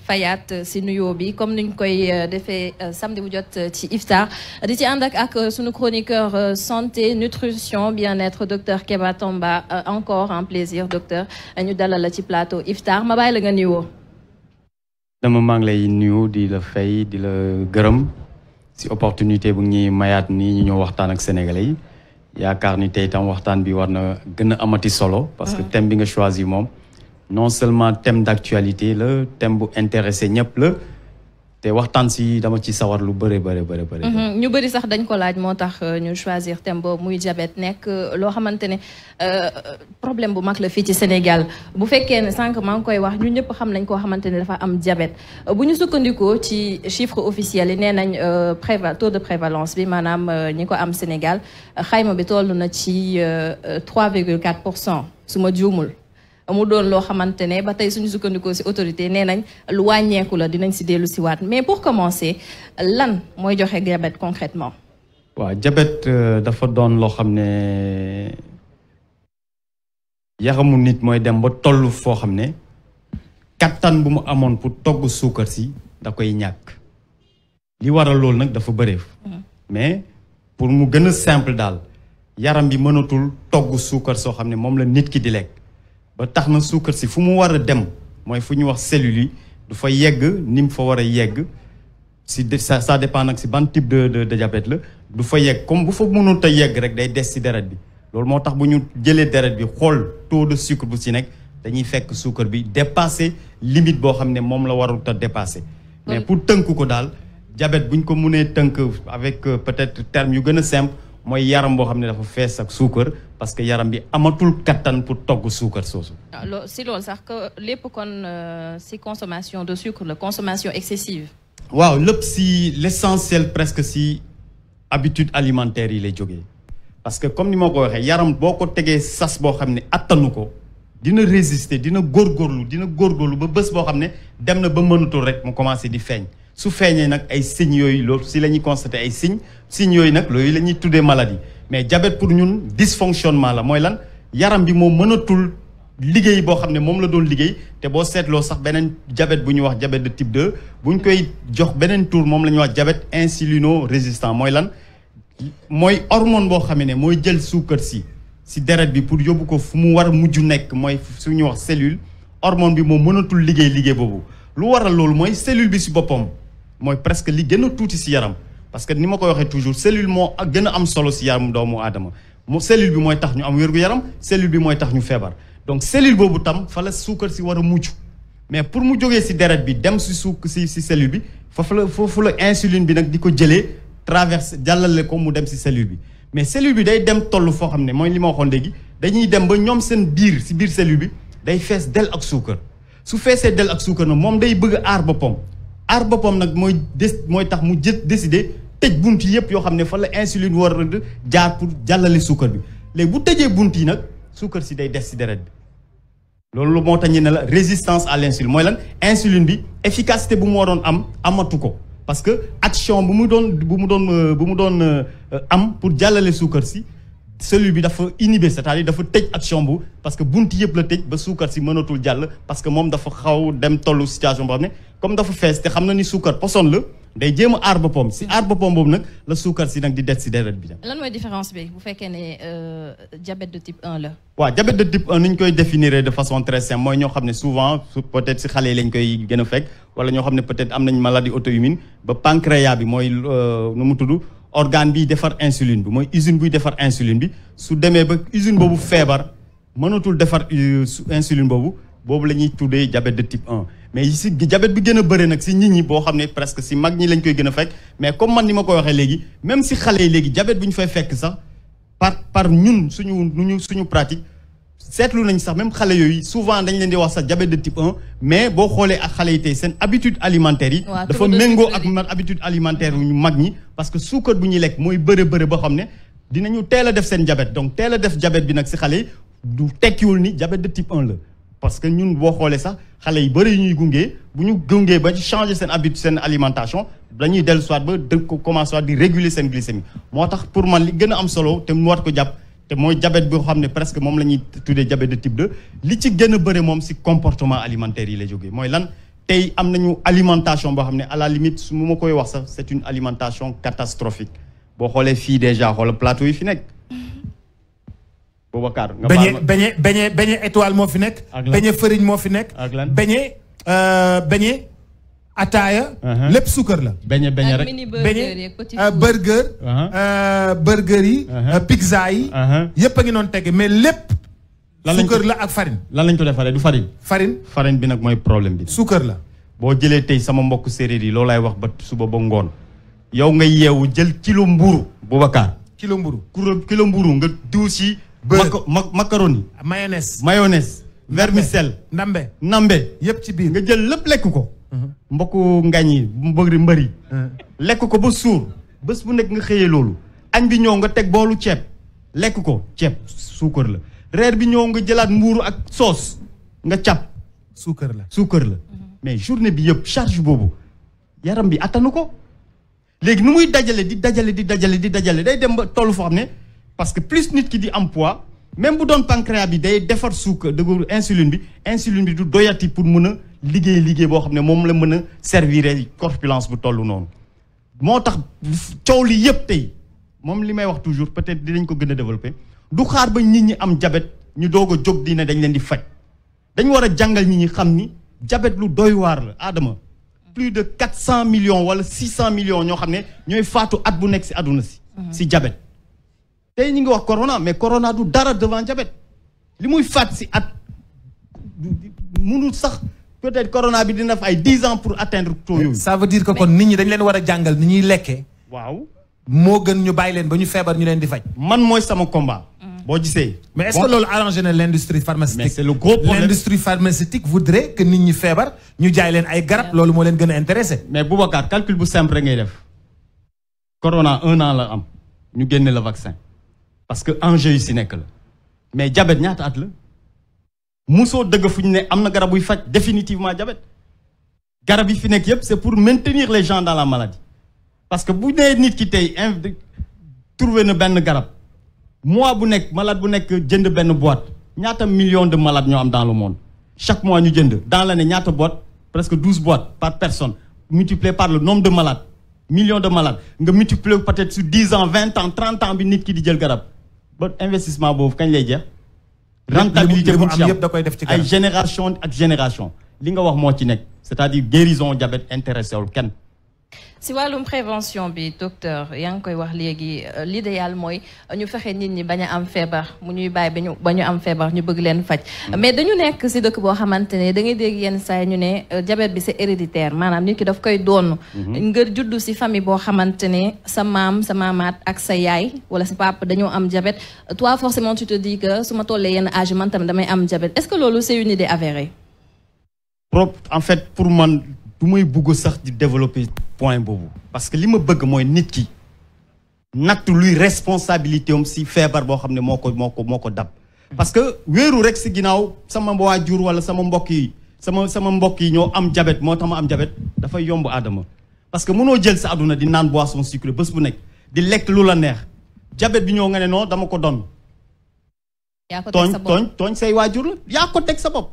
fayaat si nuyoo bi comme niñ koy defee samedi bu jot ci iftar di ci ànd ak sunu chroniqueur santé nutrition bien-être docteur Keba Tamba encore un plaisir docteur ñu dalal la ci plateau iftar ma bàyyi la nga nuyoo. dama maa ngi lay nuyu di la fay di la gërëm si opportunité bu ñuy mayaat nii ñu ñëw waxtaan ak sénégalais yi yaakaar ni tey tam waxtaan bi war na gën a amati solo. parce que thème bi nga choisir moom. non seulement thème d'actualité le thème bu intéressé ñëpp la te waxtaan si dama ci sawar lu bëri. ñu bëri sax dañ ko laaj moo tax ñu choisir thème boobu muy diabète nekk loo xamante ne problème bu mag la fii ci Sénégal bu fekkee ne sànq maa ngi koy wax ñu ñëpp xam nañ koo xamante ne dafa am diabète bu ñu sukkandikoo ci chiffre officiel yi nee nañ taux de prévalence bi maanaam ñi ko am Sénégal xayma bi toll na ci 3,4% su ma juumul. mu doon loo xamante ne ba tey suñu sukkandikoo ci autorité nee nañ lu wàññeeku la dinañ ci dellu ci waat mais pour commencer lan mooy joxe diabète concrètement. waaw diabète dafa doon loo xam ne yaramu nit mooy dem ba toll foo xam ne kattan bu mu amoon pour togg suukar si da koy ñàkk li waral loolu nag dafa bëreef mais pour mu gën a simple daal yaram bi mënatul togg suukar soo xam ne moom la nit ki di lekk. ba tax na suukar si fu mu war a dem mooy fu ñu wax cellules yi du fa yegg ni mu fa war a yegg si ça dépend nag si ban type de diabète la du fa yegg comme bu fa mënut a yegg rek day des si deret bi loolu moo tax bu ñu jëlee deret bi xool taux de sucre bu si nekk dañuy fekk suukar bi dépassé limite boo xam ne moom la warut a dépassé mais pour tënk ko daal diabète bu ñu ko mënee tënk avec peut-être terme yu gën a simple mooy yaram boo xam ne dafa fees ak suukar parce que yaram bi amatul kattan pour togg suukar soosu. si loolu sax que lépp kon si consommation de sucre la consommation excessive. waaw lépp si l'essentiel presque si habitude alimentaire yi lay jógee parce que comme ni ma ko waxee yaram boo ko tegee sas boo xam ne attanu ko dina résister dina góorgóorlu ba bés boo xam ne dem na ba mënatul rek mu commencé di feeñ. su feeñee nag ay signes yooyu loolu si la ñuy constaté ay signes yooyu nag loolu la ñuy tuddee maladie mais diabète pour ñun dysfonctionnement la mooy lan yaram bi moo mënatul liggéey boo xam ne moom la doon liggéey te boo seetloo sax beneen diabète bu ñuy wax diabète de type 2 bu ñu koy jox beneen tour moom la ñuy wax diabète insulino résistant mooy lan mooy hormone boo xam ne mooy jël suukar si deret bi pour yóbbu ko fu mu war a mujj nekk mooy su ñuy wax cellule hormone bi moo mënatul liggéey boobu lu waral loolu mooy cellule bi si boppam. mooy presque li gën a tuuti si yaram parce que ni ma koy waxee toujours cellule moo gën a am solo si yaram doomu aadama mu cellule bi mooy tax ñu am wér-gu-yaram cellule bi mooy tax ñu feebar donc cellule boobu tam fa la suukar si war a mucc mais pour mu jógee si deret bi dem si si cellule bi foofu la insuline bi nag di ko jëlee traverse jàllale ko mu dem si cellule bi mais cellule bi day dem toll foo xam ne mooy li ma waxoon léegi dañuy dem ba ñoom seen biir si biir cellule bi day fees del ak suukar su feesee del ak suukar nag moom day bëgg a aar boppam nag mooy tax mu décider tëj bunt yëpp yoo xam ne fa la insuline war a jaar pour jàllale suukar bi léegi bu tëjee bunt yi nag suukar si day des si deret bi loolu moo tax ñu ne la résistance à l'insuline mooy lan insuline bi efficacité bu mu waroon amatu ko parce que action bu mu doon am pour jàllale suukar si cellule bi dafa inhibé c'est-à-dire dafa tëj action bu parce que bunt yëpp la tëj ba suukar si mënatul jàll parce que moom dafa xaw dem tollu situation boo xam ne comme dafa fees te xam na ni suukar poson la day jéem a aar boppam si aar boppam boobu nag la suukar si nag di des si deret bi. lan mooy différence bi bu fekkee ne diabète de type 1 la. waaw diabète de type 1 ni ñu koy définir de façon très simple mooy ñoo xam ne souvent peut-être si xale yi lañ koy gën a fekk wala ñoo xam ne peut-être am nañ maladie auto-immune ba pancréas bi mooy nu mu tudd. organe bi defar insuline bi mooy usine buy defar insuline bi su demee ba usine boobu feebar mënatul defar insuline boobu la ñuy tuddee diabète de type 1 mais si diabète bi gën a bëri nag si nit ñi boo xam ne presque si mag ñi lañ koy gën a fekk mais comme man ni ma koy waxee léegi même si xale yi léegi diabète bi ñu fay fekk sax par ñun suñu pratique seetlu nañ sax même xale yooyu souvent dañ leen di wax sax diabète de type 1 mais boo xoolee ak xale yi tey seen habitude alimentaire yi dafa méngoo ak habitude alimentaire yu ñu mag ñi parce que suukar bu ñuy lekk mooy bëre boo xam ne dinañu teel a def seen diabète donc teel a def diabète bi nag si xale yi du tekkiwul ni diabète de type 1 la parce que ñun boo xoolee sax xale yi bëri yu ñuy gungee bu ñu gungee ba ci changer seen habitude seen alimentation dañuy dellu soit ba ko commencé waat di réguler seen glycémie moo tax pour man li gën a am solo te mu war ko jàpp te mooy diabète boo xam ne presque moom la ñuy tuddee diabète de type 2 li ci gën a bëri moom si comportement alimentaire yi lay jógee mooy lan tey am nañu alimentation boo xam ne à la limite su ma koy wax sax c'est une alimentation catastrophique boo xoolee fii déjà xoolal plateau yi fi nekk. Boubacar nga baal ma beñe étoile moo fi nekk. beñe farine moo fi nekk. ak lan beñe ataaya. lépp suukar la. beñe rek beñe burger yi. pizza yi. yëpp a ngi noonu tege mais lépp. suukar la ak farine. lan lañ ko defaree du farine. farine bi nag mooy problème bi. suukar la. boo jëlee tey sama mbokk séeréer yi loolu laay wax ba suba ba ngoon. yow nga yeewu jël kilo mburu Boubacar. kilo mburu nga diw si. macaroni. mayonnaise. vermicelle. nambe. yëpp ci biir nga jël lépp lekk ko. mbokku ngañ yi mbëri. lekk ko ba suur. bés bu nekk nga xëyee loolu. añ bi ñëw nga teg boolu ceeb. lekk ko ceeb suukar la. reer bi ñëw nga jëlaat mbuuru ak soos. nga càpp. suukar la. mais journée bi yëpp charge boobu. yaram bi attanu ko. léegi nu muy dajale di dajale day dem ba tollu foo xam ne. parce que plus nit ki di am poids même bu doon pancréas bi day defar suukar dëgg insuline bi du doyati pour mën a liggéey boo xam ne moom la mën a servir corpulence bu toll noonu. moo tax coow li yëpp tey moom li may wax toujours peut-être dinañ ko gën a développer du xaar ba nit ñi am diabète ñu doog a jóg di ne dañ leen di faj dañ war a jàngal nit ñi xam ni diabète lu doy waar la Adama plus de 400 millions wala 600 millions ñoo xam ne ñooy faatu at bu nekk si àdduna si diabète. tey ñu ngi wax corona mais corona du dara devant diabète li muy faat si at mënul sax peut-être corona bi dina fa ay 10 ans pour atteindre taux yooyu. ça veut dire que kon nit ñi dañ leen war a jàngal ni ñuy lekkee. waaw moo gën ñu bàyyi leen ba ñu feebar ñu leen di faj. man mooy sama combat. boo gisee. mais est-ce que loolu arrangé na l'industrie pharmaceutique. mais c'est le gros problème. L'industrie pharmaceutique voudrait que nit ñi feebar ñu jaay leen ay garab loolu moo leen gën a intéressé. mais Boubacar calcul bu simple rek ngay def. corona 1 an la am ñu génne le vaccin. parce que enjeu yi si nekk la mais diabète ñaata at la musoo dëgg fu ñu ne am na garab buy faj définitivement diabète garab yi fi nekk yëpp c'est pour maintenir les gens dans la maladie parce que bu nee nit ki tey trouvé na benn garab mois bu nekk malade bu nekk jënd benn boîte ñaata millions de malades ñoo am dans le monde chaque mois ñu jënd dans l'année ñaata boîte presque 12 boîtes par personne multiplié par le nombre de malades millions de malades nga multiplier peut-être sur 10 ans 20 ans 30 ans bi nit ki di jël garab ba investissement boobu kañ lay jeex. rentabilité bu ci am yëpp da koy def ci ay génération ak génération li nga wax moo ci nekk c'est-à-dire guérison diabète intéressé wul kenn. si wàllum prévention bi docteur yaa ngi koy wax léegi l'idéal mooy ñu fexe nit ñi bañ a am feebar mu ñuy bàyyi ba ñu am feebar ñu bëgg leen faj. mais dañu nekk si dëkk boo xamante ne da ngay dégg yenn saa yi ñu ne diabète bi c'est héréditaire maanaam nit ki daf koy doon. nga juddu si famille boo xamante ne sa maam sa maamaat ak sa yaay wala sa papa dañoo am diabète toi forcément tu te dis que su ma tollee yenn âge man tamit damay am diabète est-ce que loolu c'est une idée avérée. en fait pour man. du may bugg sax di développer point boobu parce que li ma bëgg mooy nit ki natt luy responsabilité am si feebar boo xam ne moo ko dab parce que wéeru rek si ginnaaw sama waajur wala sama mbokk yi ñoo am diabète moo tax ma am diabète dafay yomb Adama parce que mënoo jël sa àdduna di naan boisson sucrée bés bu nekk di lekk lu la neex diabète bi ñëw nga ne non dama ko doon tooñ say waajur la yaa ko teg sa bopp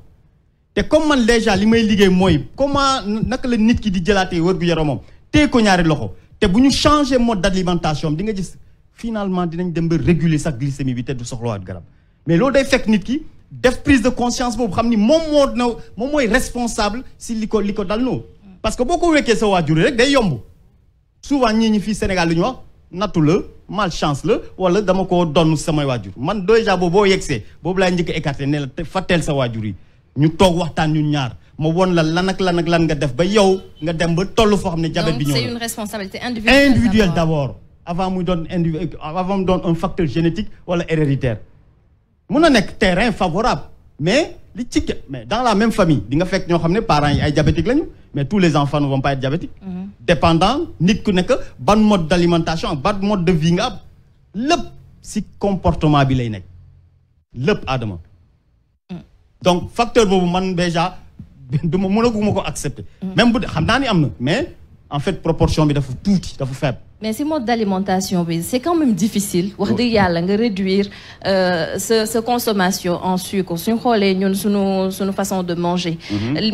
te comme man déjà li may liggéey mooy comment naka la nit ki di jëlaatee wér-gu-yaramam téye ko ñaari loxo te bu ñu changer mode d'alimentation di nga gis finalement dinañ dem ba réguler sax glycémie bi te du soxlawaat garab mais loolu day fekk nit ki def prise de conscience boobu xam ni moom mooy responsable si li ko dal noonu parce que boo ko wekkee sa waajur rek day yomb souvent ñi fii Sénégal li ñu wax nattu la malchance la wala dama ko donn samay waajur man déjà boo yegsee boobu laay njëkk a écarté ne la fàtteel sa waajur yi ñu toog waxtaan ñun ñaar ma won la lan ak lan nga def ba yow nga dem ba toll foo xam ne diabète bi ñëw donc c'est une responsabilité individuelle d'abord avant muy doon un facteur génétique wala héréditaire mun na nekk terrain favorable mais dans la même famille di nga fekk ñoo xam ne parents yi ay diabétiques lañu mais tous les enfants ne vont pas être diabétiques dépendant nit ku nekk ban mode d'alimentation ak ban mode de vie nga am lépp si comportement bi lay nekk lépp Adama donc facteur boobu man déjà du ma mënaguma ko accepter. même bu xam naa ni am na mais en fait proportion bi dafa tuuti dafa faible. mais si mode d'alimentation bi c'est quand même difficile wax dëgg yàlla nga réduire sa consommation en sucre suñu xoolee ñun suñu façon de manger.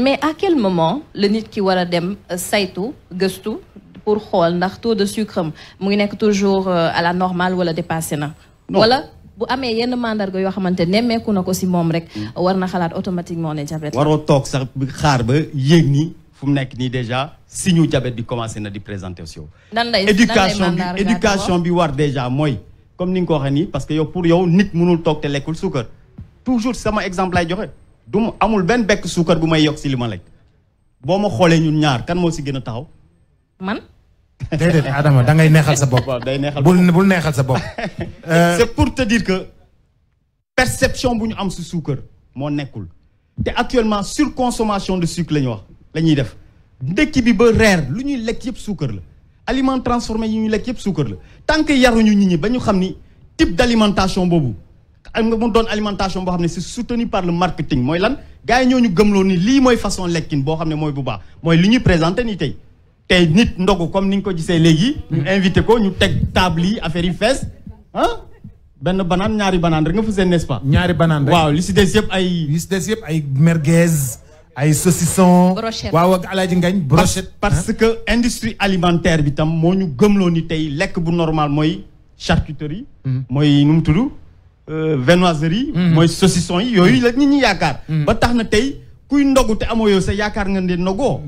mais à quel moment le nit ki war a dem saytu gëstu pour xool ndax taux de sucre am mu ngi nekk toujours à la normale wala dépassé na. wala bu amee yenn mandarga yoo xamante nemmeeku na ko si moom rek war na xalaat automatiquement ne diabète. waroo toog sax xaar ba yéeg ni fu mu nekk nii déjà signe diabète bi commencé na di présenter aussi. éducation bi war déjà mooy comme ni nga ko waxee nii parce que yow pour yow nit mënul toog te lekkul suukar toujours sama exemple lay joxe du mu amul benn bekk suukar bu may yokk si li ma lekk boo ma xoolee ñun ñaar kan moo si gën a taxaw. man. déedéet Adama da ngay neexal sa bopp. day neexal bul neexal sa bopp. c'est pour te dire que perception bu ñu am si suukar moo nekkul te actuellement surconsommation de sucre la ñu wax la ñuy def ndekki bi ba reer lu ñuy lekk yëpp suukar la aliment transformé yi ñuy lekk yëpp suukar la tant que yaruñu nit ñi ba ñu xam ni type d'alimentation boobu am nga mu doon alimentation boo xam ne c'est soutenu par le marketing mooy lan gars yi ñoo ñu gëmloo ni lii mooy façon lekkin boo xam ne mooy bu baax mooy li ñuy présenté nii tey nit ndogu comme ni nga ko gisee léegi. ñu invité ko ñu teg table yi affaire yi fees ah benn banaan ñaari banaan rek nga fa seen n'est-ce pas. ñaari banaan rek waaw li si des yëpp ay. li si des yëpp ay merguez ay saucisson. brochette waaw ak Alaaji Ngañ brochette. parce que industrie alimentaire bi tam moo ñu gëmloo ni tey lekk bu normal mooy charcuterie. mooy nu mu tudd viennoiserie. mooy saucisson yi yooyu la nit ñi yaakaar. ba tax na tey. kuy ndogu te amoo yow sa yaakaar nga ne ndogoo.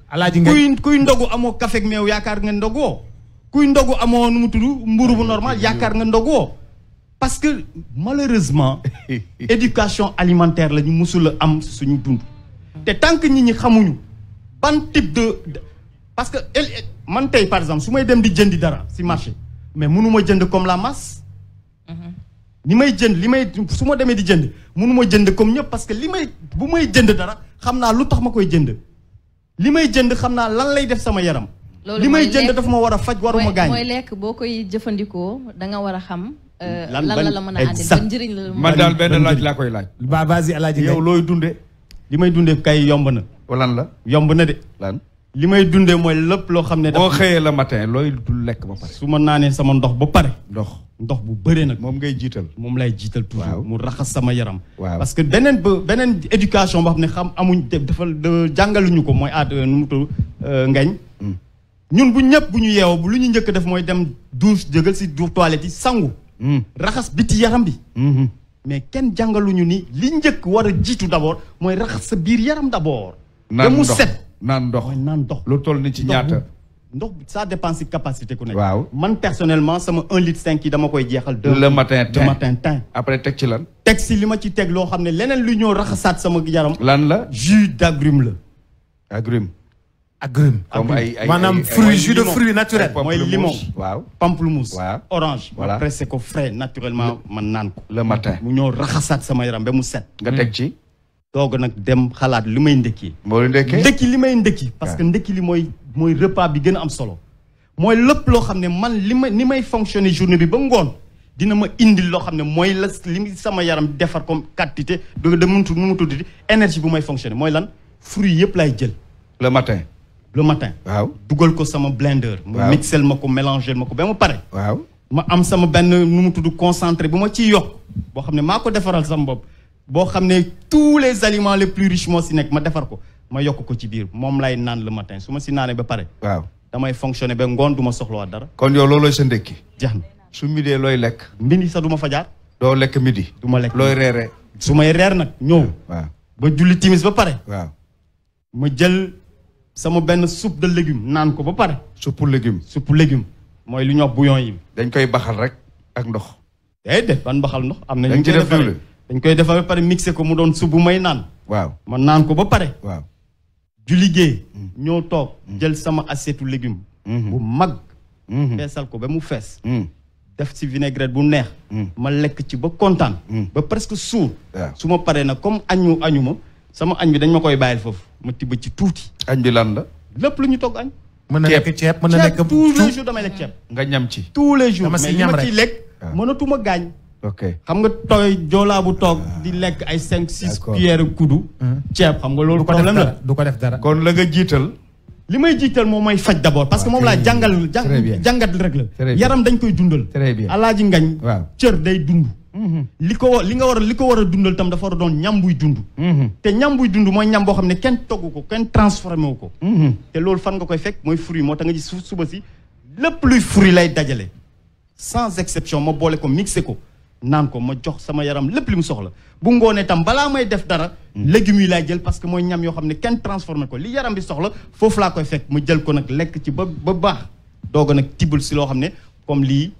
Alaaji Ngañ kuy ndogu amoo café ak meew yaakaar nga ndogoo. kuy ndogu amoo nu mu tudd mburu bu normal yaakaar nga ndogoo. parce que malheureusement éducation alimentaire la ñu musul a am suñu dund. te tant que nit ñi xamuñu ban type de parce que man tey par exemple su may dem di jëndi dara si marché mais mënuma jënd comme la masse. li may su ma demee di jënd mënuma jënd comme ñëpp parce que bu may jënd dara xam naa lu tax ma koy jënd li may jënd xam naa lan lay def sama yaram. li may jënd daf ma war a faj waruma gaañ. mooy lekk boo koy jëfandikoo da nga war a xam. lan la mën a àndil ban njëriñ la. man daal benn laaj laa koy laaj. vas-y Alaaji Ngañ yow looy dundee. li may dundee kay yomb na. lan la. yomb na de. lan li may dundee mooy lépp loo xam ne. boo xëyee le matin looy lekk ba pare. su ma naanee sama ndox ba pare. ndox bu bëree nag. moom ngay jiital. moom lay jiital toujours mu raxas sama yaram. waaw parce que beneen éducation boo xam ne amuñ dafa jàngaluñu ko mooy nu mu tudd Ngañ. ñun bu ñu yeewoo bu lu ñu njëkk def mooy dem douche jëgal si toilette yi sangu. raxas biti yaram bi. mais kenn jàngaluñu ni li njëkk war a jiitu d'abord mooy raxas sa biir yaram d'abord. naan mu set naan ndox lu toll ni ci ñaata. ndox ça dépend si capacité ku nekk. waaw man personnellement sama 1,5 litre yi dama koy jeexal. le matin teint après teg ci lan. teg si li ma ci teg loo xam ne leneen lu ñëw raxasaat sama yaram. lan la jus d'agrumes la. agrumes. comme maanaam jus de fruit naturel. mooy limon. waaw pamplemousse. waaw orange. voilà pressé ko frais naturellement man naan ko. le matin mu ñëw raxasaat sama yaram ba mu set. nga teg ci. doog nag dem xalaat li may ndekki. moo ndekki li may ndekki. parce que ndekki li mooy repas bi gën a am solo. mooy lépp loo xam ne man ni may fonctionner journée bi ba ngoon dina ma indil loo xam ne mooy li sama yaram defar comme quantité de mu tuddati énergie bu may fonctionner mooy lan fruits yëpp lay jël. le matin. waaw dugal ko sama blender. mu mixel ma ko mélanger ma ko ba mu pare. waaw ma am sama benn nu mu tudd concentré bu ma ciy yokk boo xam ne maa ko defaral sama bopp. boo xam ne tous les aliments les plus riches moo si nekk ma defar ko ma yokk ko ci biir moom lay naan le matin su ma si naanee ba pare. waaw damay fonctionner ba ngoon du ma soxlawaat dara. kon yow loolooy sa ndekki. jeex na su midee looy lekk. mbindi sax du ma fa jaar. doo lekk midi. du ma lekk looy reere. su may reer nag ñëw. waaw ba julli timis ba pare. waaw ma jël sama benn soupe de légumes naan ko ba pare. soupe légume. mooy lu ñuy wax bouillon yi. dañ koy baxal rek ak ndox. déedéet ban baxal ndox. am na ñu dañ ci def diwlin. dañ koy defar ba pare mixé ko mu doon soupe bu may naan. waaw ma naan ko ba pare. waaw ju liggéey. ñoo toog jël sama assiette légumes. bu mag. feesal ko ba mu fees. def ci vinaigrette bu neex. ma lekk ci ba kontaan. ba presque suur. su ma paree nag comme añu ma sama añ bi dañ ma koy bàyyil foofu ma tibb ci tuuti. añ bi lan la. lépp lu ñu togg añ. mën na nekk ceeb mën na nekk tous les jours damay lekk ceeb. nga ñam ci. tous les jours dama si mais li ñam ma rek. ciy lekk. mënatuma gaañ. ok xam nga tooy joolaa bu toog di lekk ay 5-6 d'accord. cuillères kuddu. ceeb xam nga loolu problème la. du ko def dara. kon la nga jiital. li may jiital moom mooy faj d'abord parce que moom laa jàngat rek la yaram dañ koy dundal alaaji ngañ cër day dund li ko war a dundal tam dafa war a doon ñam buy dund te ñam buy dund mooy ñam boo xam ne kenn togg ko kenn transformé wu ko te loolu fan nga koy fekk mooy fruit moo tax nga gis suba si lépp luy fruit lay dajale sans exception ma boole ko mixé ko naan ko ma jox sama yaram lépp li mu soxla bu ngoonee tam balaa may def dara légumes yi laay jël parce que mooy ñam yoo xam ne kenn transformé ko li yaram bi soxla foofu laa koy fekk ma jël ko nag lekk ci ba baax doog a nag tibbal si loo xam ne comme lii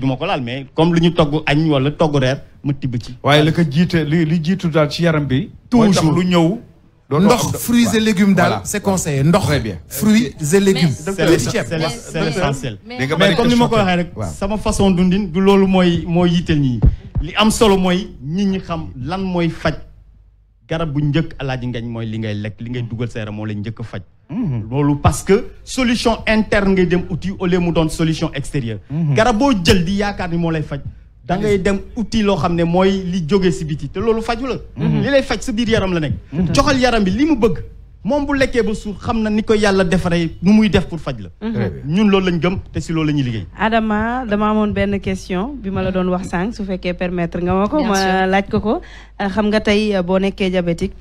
duma ko laal mais comme lu ñu togg añ wala togg reer ma tibb ci waaye la ko jiite li jiitu daal ci yaram bi toujours lu ñëw ndox fruits et légumes daal c'est conseillé ndox fruits et légumes c'est l'essentiel mais comme ni ma ko waxee rek sama façon dundin du loolu mooy yitteel ñi li am solo mooy nit ñi xam lan mooy faj garab bu njëkk alaaji ngañ mooy li ngay lekk li ngay dugal sa yaram moo lay njëkk a faj loolu parce que solution interne ngay dem outil au lieu mu doon solution extérieure garab boo jël di yaakaar ni moo lay faj da ngay dem outil loo xam ne mooy li jógee si biti te loolu faju la li lay faj sa biir yaram la nekk joxal yaram bi li mu bëgg moom bu lekkee ba suur xam na ni ko yàlla defaree nu muy def pour faj la ñun loolu lañ gëm te si loolu la ñuy liggéey Adama dama amoon benn question bi ma la doon wax sànq su fekkee permettre nga ma ko ma laaj ko xam nga tey boo nekkee diabétique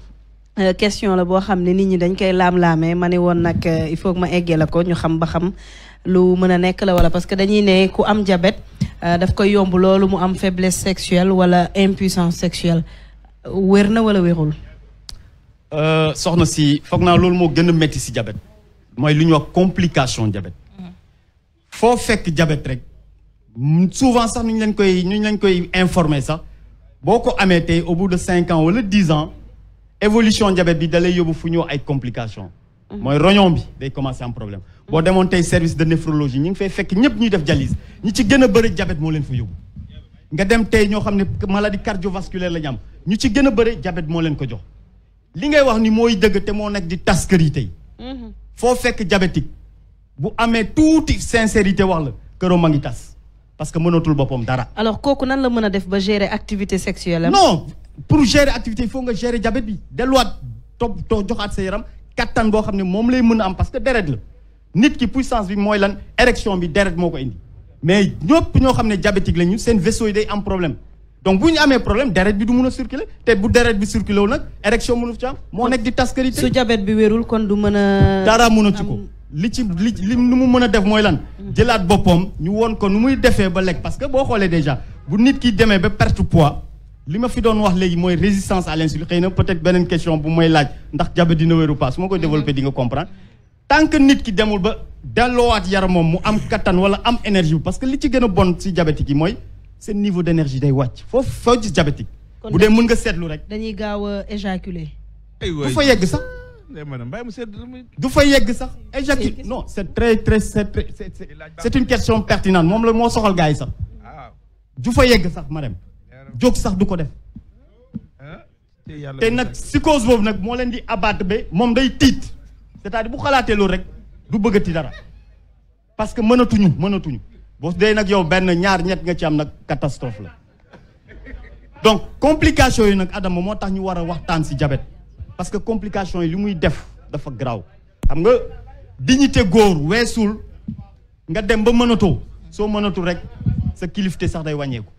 question la boo xam ne nit ñi dañ koy laam-laamee ma ne woon nag il faut que ma eggee la ko ñu xam ba xam lu mën a nekk la wala parce que dañuy ne ku am diabète daf koy yomb loolu mu am faiblesse sexuelle wala impuissance sexuelle wér na wala wérul soxna si foog naa loolu moo gën a métti si diabète mooy lu ñuy wax complication diabète foo fekk diabète rek souvent sax ñu leen koy informer sax boo ko amee tey au bout de 5 ans wala 10 ans évolution diabète bi da lay yóbbu fu ñëw ay complications mooy rognon bi day commencer am problème boo demoon tey service de néphrologie ñi ngi fay fekk ñëpp ñuy def dialyse ñi ci gën a bëri diabète moo leen fa yóbbu nga dem tey ñoo xam ne maladie cardiovasculaire la ñu am ñu ci gën a bëri diabète moo leen ko jox li ngay wax ni mooy dëgg te moo nekk di tas kër yi tey foo fekk diabétique bu amee tuuti sincérité wax la këram a ngi tas parce que mënatul boppam dara. alors kooku nan la mën a def ba gérer activité sexuelle am. non pour gérer activité il faut nga gérer diabète bi delluwaat joxaat sa yaram kattan boo xam ne moom lay mën a am parce que deret la nit ki puissance bi mooy lan érection bi deret moo ko indi mais ñëpp ñoo xam ne diabétique la ñu seen vaisseau yi day am problème donc bu ñu amee problème deret bi du mun a circuler te bu deret bi circuler wul nag érection mënu ci am moo nekk di tas kër su diabète bi wérul kon du mën a. dara mënatu ko li nu mu mën a def mooy lan jëlaat boppam ñu woon ko nu muy defee ba lekk parce que boo xoolee déjà bu nit ki demee ba perte poids li ma fi doon wax léegi mooy résistance à l'insuline xëy na peut-être beneen question bu may laaj ndax diabète dina wéru pas su ma koy développer di nga comprendre tant que nit ki demul ba delloowaat yaram moom mu am kattan wala am énergie parce que li ci gën a bon si diabétique yi mooy seen niveau d'énergie day wàcc foo gis diabétique bu dee mën nga seetlu rek dañuy gaaw a éjaculer du fa yegg sax du fa yegg sax éjacule non c'est très c'est une question pertinente moom la moo soxal gars yi sax du fa yegg sax madame jóg sax du ko def te nag psychose boobu nag moo leen di abattre ba moom day tiit c'est-à-dire bu xalaatee loolu rek du bëggati dara parce que mënatuñu boo dee nag yow benn ñaar ñett nga ci am nag catastrophe la donc complication yi nag Adama moo tax ñu war a waxtaan ci diabète parce que complication yi li muy def dafa garaaw xam nga dignité góor weesul nga dem ba mënatoo soo mënatul rek sa kilifte sax day wàññeeku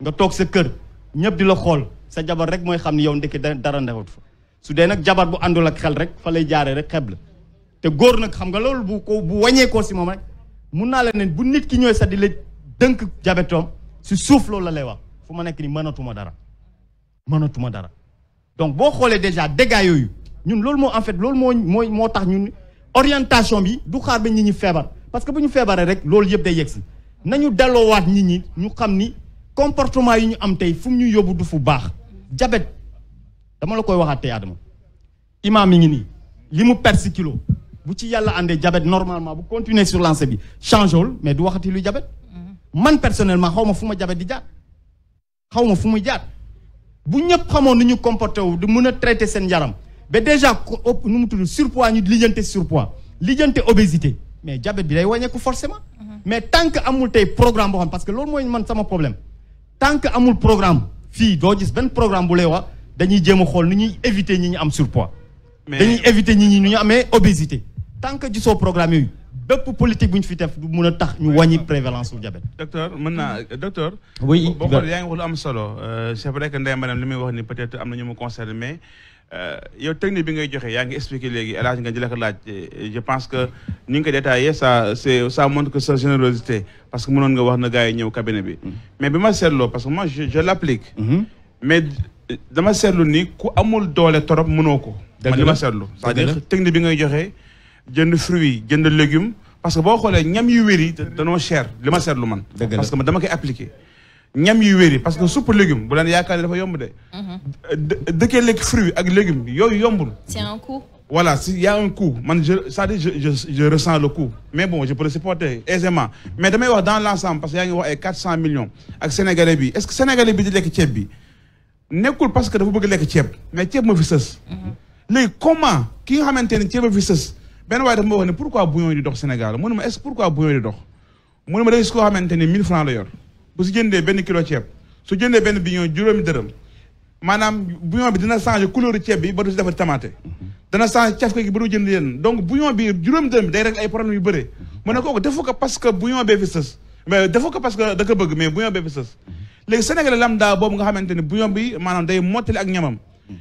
nga toog sa kër ñëpp di la xool sa jabar rek mooy xam ni yow ndekki dara ndewut fa su dee nag jabar bu àndul ak xel rek fa lay jaaree rek xeb la te góor nag xam nga loolu bu wàññeekoo si moom rek mun naa la ne bu nit ki ñëwee sax di la dënk diabètoom si suuf loolu la lay wax fu ma nekk ni mënatuma dara donc boo xoolee déjà dégâts yooyu ñun loolu moo en fait loolu moo tax ñun orientation bi du xaar ba nit ñi feebar parce que bu ñu feebaree rek loolu yëpp day yegsi nañu delloowaat nit ñi ñu xam ni comportement yi ñu am tey fu mu ñu yóbbu du fu baax diabète dama la koy waxaat tey Adama imaam mi ngi nii li mu perte si kilo bu ci yàlla àndee diabète normalement bu continuer sur lancée bi changé wul mais du waxati luy diabète man personnellement xaw ma fu ma diabète di jaar xaw ma fu muy jaar bu ñëpp xamoon nu ñu comporté wu di mën a traiter seen yaram ba déjà nu mu tudd surpoids ñu lijjante surpoids lijjante obésité mais diabète bi day wàññeeku forcément mais tant que amul tey programme boo xam parce que loolu mooy man sama problème tant que amul programme fii doo gis benn programme bu lay wax dañuy jéem a xool nu ñuy éviter ñi ñu am surpoids dañuy éviter ñi ñu amee obésité tant que gisoo programme yooyu bépp politique bu ñu fi def du mun a tax ñu wàññi prévalence su diabète. docteur mën naa docteur. oui boo xoolee yaa ngi wax lu am solo c'est vrai que Ndeye Marième li muy wax ni peut-être am na ñu mu concerné mais yow technique bi ngay joxe yaa ngi expliqué léegi laaj nga jëlee ko laaj je pense que ni nga ko détaillé ça montre que sa générosité parce que mënoon nga wax na gars yi ñëw cabinet bi. mais bi ma seetloo parce que moi je l'applique. mais dama seetlu ni ku amul doole torop mënoo ko. man li ma seetlu c'est-à-dire technique bi ngay joxe. jënd fruits jënd légumes parce que boo xoolee ñam yu wér yi danoo cher li ma seetlu man. parce que dama koy appliqué. ñam yu wér yi parce que supp légume bu leen yaakaar ne dafa yomb de. dëkkee lekk fruits ak légumes yooyu yombul. c'est un coût. voilà il y a un coût man c'est-à-dire je ressens le coût mais bon je peux le supporter aisément mais damay wax dans l'ensemble parce que yaa ngi wax ay 400 millions ak sénégalais bi est-ce que sénégalais bi di lekk ceeb bi nekkul parce que dafa bëgg lekk ceeb mais ceeb moo fi sës. léegi comment ki nga xamante ne ceeb moo fi sës. benn waaye dafa ma wax ne pourquoi bouillon yi di dox Sénégal mu ne ma est-ce que pourquoi bouillon yi di dox mu ne ma day gis koo xamante ne 1000 francs la yor bu si jëndee benn kilo ceeb su jëndee benn bouillon juróomi dërëm maanaam bouillon bi dina changer couleur ceeb bi ba du si defar tomate dana changer cafka gi ba du jënd yenn donc bouillon bi juróomi dërëm bi day régler ay problèmes yu bëre mu ne kooku defu ko parce que bouillon bee fi sës mais defu ko parce que da ko bëgg mais bouillon bee fi sës léegi Sénégalais lambda boobu nga xamante ne bouillon bi maanaam day mottali ak ñamam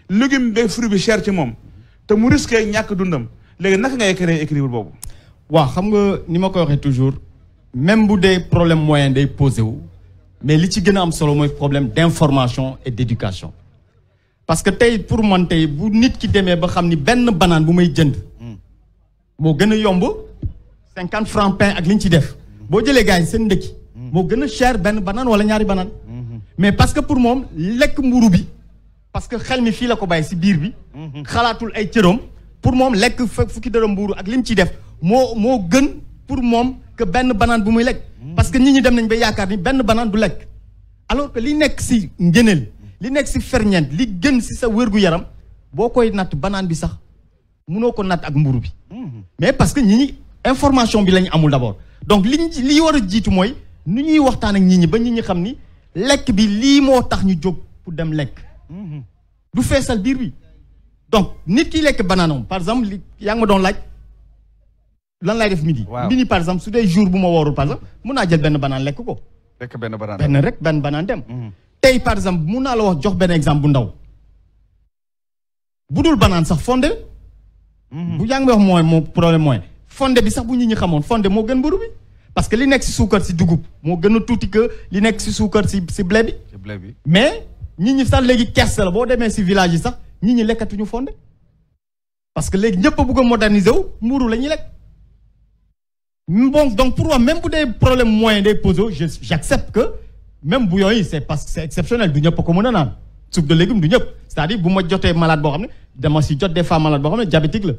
légume beeg fruit bi cher ci moom te mu risqué ñàkk dundam léegi naka ngay créer équilibre boobu. waaw xam nga ni ma koy waxee toujours même bu dee problème moyen day posé wu mais li ci gën a am solo mooy problème d'information et d'éducation parce que tey pour man tey bu nit ki demee ba xam ni benn banaan bu may jënd moo gën a yomb 50 francs pain ak li ñu ci def boo jëlee gars yi seen ndëkki moo gën a cher benn banaan wala ñaari banaan mais parce que pour moom lekk mburu bi parce que xel mi fii la ko bàyyi si biir bi xalaatul ay cëroom pour moom lekk fukki dërëm mbuuru ak li mu ciy def moo gën pour moom que benn banaan bu muy lekk parce que nit ñi dem nañ ba yaakaar ni benn banaan du lekk alors que li nekk si ngëneel li nekk si ferñeent li gën si sa wér-gu-yaram boo koy natt banaan bi sax munoo ko natt ak mburu bi mais parce que nit ñi information bi la ñu amul d'abord donc li war a jiitu mooy nu ñuy waxtaan ak nit ñi ba nit ñi xam ni lekk bi lii moo tax ñu jóg pour dem lekk du feesal biir bi donc nit ki lekk banaanam par exemple li yaa ngi ma doon laaj lan laay def midi. midi par exemple su dee jour bu ma woorul par exemple mun naa jël benn banaan lekk ko. lekk benn banaan benn banaan dem. tey par exemple mun naa la wax jox benn exemple bu ndaw bu dul banaan sax fonde. bu yaa ngi wax mooy moo problème mooy fonde bi sax bu nit ñi xamoon fonde moo gën mburu bi parce que li nekk si suukar si dugub moo gën a tuuti que li nekk si suukar si blé bi. mais nit ñi sax léegi kersa la boo demee si village yi sax. nit ñi lekkatuñu fonde parce que léegi ñëpp a bëgg a moderniser wu mburu la ñuy lekk bon donc pour moi même bu dee problème moyen day posé j'accepte que même bouillon yi c'est parce que c'est exceptionnel du ñëpp ko mën a naan soupe de légumes du ñëpp c'est-à-dire bu ma jotee malade boo xam ne dama si jot des fois malade boo xam ne diabétique la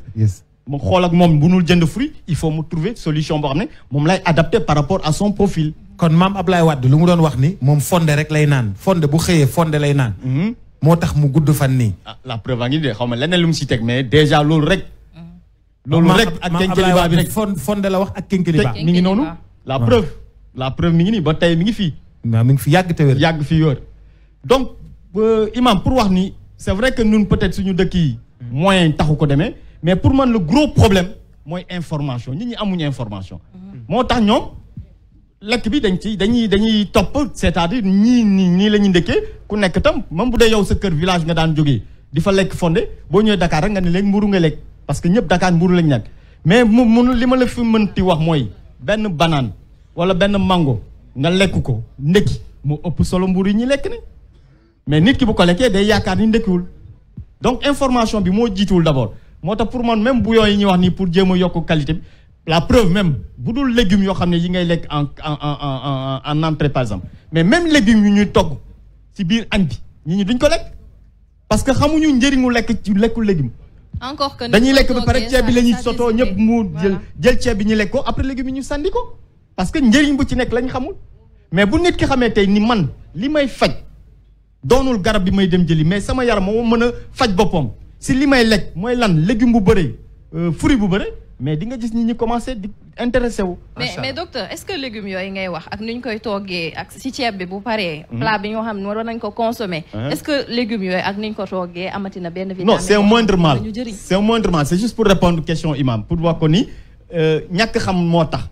mu xool ak moom bu nul jënd fruit il faut mu trouver solution boo xam ne moom lay adapté par rapport à son profil kon maam Ablaye Wade lu mu doon wax ni moom fonde rek lay naan fonde bu xëyee fonde lay naan moo tax mu gudd fan nii. la preuve a ngi de xaw ma leneen lu mu si teg mais déjà loolu rek. loolu rek ak kenkeliba bi rek fonde la wax ak kenkeliba. mi ngi noonu la preuve mi ngi nii ba tey mi ngi fii. waaw mi ngi fi yàgg te wér. yàgg fi wér donc imam pour wax ni c'est vrai que ñun peut-être suñu dëkk yi. moyen taxu ko demee mais pour man le gros problème mooy information nit ñi amuñu information. moo tax ñoom. lekk bi dañuy topp c'est-à-dire nii la ñuy ndëkkee ku nekk tam même bu dee yow sa kër village nga daan jógee di fa lekk fonde boo ñëwee Dakar rek nga ne léegi mburu nga lekk parce que ñëpp Dakar mburu lañ nekk mais mun li ma la fi mënti wax mooy benn banaan wala benn mango nga lekk ko ndëkki moo ëpp solo mburu yi ñuy lekk ni mais nit ki bu ko lekkee day yaakaar ni ndëkkiwul donc information bi moo jiituwul d'abord moo tax pour man même bouillon yi ñuy wax nii pour jéem a yokk qualité bi la preuve même bu dul légumes yoo xam ne yi ngay lekk en entrée par exemple mais même légumes yu ñuy togg ci biir añ bi ñi duñ ko lekk parce que xamuñu njëriñu lekk ci lekkul légume encore que dañuy lekk ba pare ceeb bi la ñuy soto ñëpp mu jël ceeb bi ñu lekk ko après légumes yi ñu sànni ko parce que njëriñ bu ci nekk lañ xamul mais bu nit ki xamee tey ni man li may faj doonul garab bi may dem jëli mais sama yaram moo mën a faj boppam si li may lekk mooy lan légume bu bëre fruit bu bëre mais di nga gis nit ñi commencé di intéressé wu. mais docteur est-ce que légumes yooyu ngay wax ak ni ñu koy toggee ak si ceeb bi bu paree. plat bi ñoo xam ne war nañ ko consommer. est-ce que légumes yooyu ak ni ñu ko toggee amatina benn vitamine. non c'est un moindre mal c'est un moindre mal c'est juste pour répondre question imam pour wax ko ni ñàkk xam moo tax.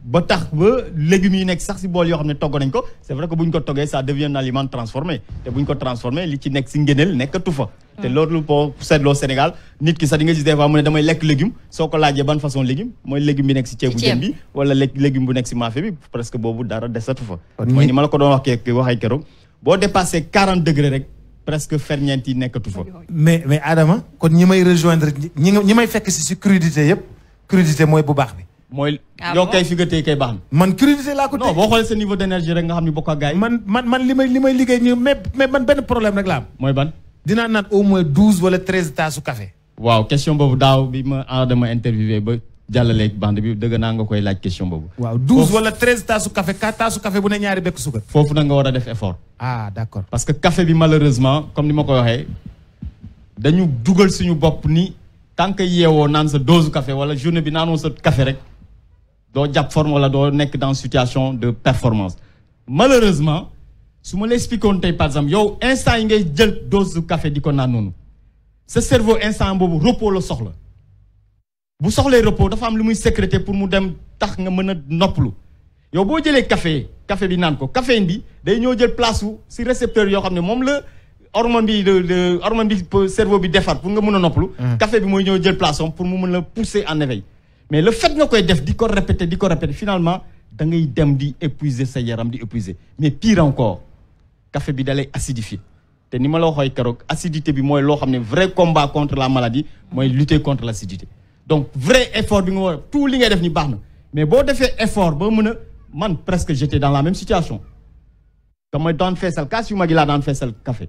ba tax ba légumes yi nekk sax si bool yoo xam ne togg nañ ko c'est vrai que bu ñu ko toggee ça devient un aliment transformé te bu ñu ko transformé li ci nekk si ngëneel nekkatu fa. te loolu boo seetloo Sénégal nit ki sax di nga gis des fois mu ne damay lekk légume soo ko laajee ban façon légume mooy légume bi nekk si ceebu jën bi wala légume bu nekk si maafe bi presque boobu dara desatu fa. mooy ni ma la ko doon waxee keroog boo dépassé 40 degrés rek presque ferñeent yi nekkatu fa. mais Adama kon ñi may rejoindre ñi may fekk si crudité yëpp crudité mooy bu baax bi. mooy yow kay fi nga tey kay baax na. man crudité laa ko tey non boo xoolee sa niveau d'énergie rek nga xam ni bokk ak gars yi. man li may liggéey ñu mais man benn problème rek la am. mooy ban. dinaa naan au moins 12 wala 13 taasu café. waaw question boobu daaw bi ma Adama interviewé ba jàllaleeg bande bi dëgg naa nga koy laaj question boobu. waaw 12 wala 13 taasu café 4 taasu café bu ne ñaari bekk suukar. foofu na nga war a def effort. ah d'accord. parce que café bi malheureusement comme ni ma ko waxee dañu dugal suñu bopp ni tant que yeewoo naan sa dose café wala journée bi naanoo sa café rek. doo jàpp forme wala doo nekk dans situation de performance malheureusement su ma la expliquoon tey par exemple yow instant yi ngay jël dose de café di ko naan noonu sa cerveau instant boobu repos la soxla bu soxlee repos dafa am lu muy sécréter pour mu dem tax nga mën a noppalu yow boo jëlee café bi naan ko caféine bi day ñëw jël place wu si récepteur yoo xam ne moom la hormone bi cerveau bi defar pour nga mën a noppalu café bi mooy ñëw jël place am pour mu mën la pousser en éveil mais le fait nga koy def di ko répéter finalement da ngay dem di épuiser sa yaram di épuiser mais pire encore café bi da lay acidifier te ni ma la waxee keroog acidité bi mooy loo xam ne vrai combat contre la maladie mooy lutter contre l'acidité donc vrai effort bi nga war tout li ngay def ni baax na mais boo defee effort ba mën a man presque j'étais dans la même situation damay daan feesal kaas yu mag yi laa daan feesal café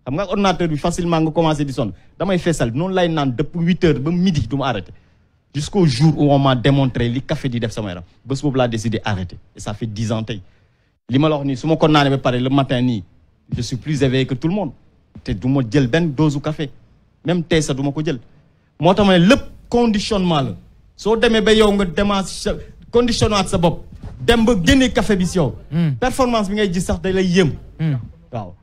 xam nga ordinateur bi facilement nga commencé di sonn damay feesal noonu lay naan depuis 8 heures ba midi du ma arrêté jusqu'au jour où on m'a démontré li café di def sama yaram bés boobu laa décidé arrêter et ça fait 10 ans tey li ma la wax nii su ma ko naanee ba pare le matin nii je suis plus éveillé que tout le monde te du ma jël benn dose café même tey sax du ma ko jël moo tax ma ne lépp conditionnement la soo demee ba yow nga démarche conditionnement sa bopp dem ba génne café bi si yow performance bi ngay gis sax day lay yëm waaw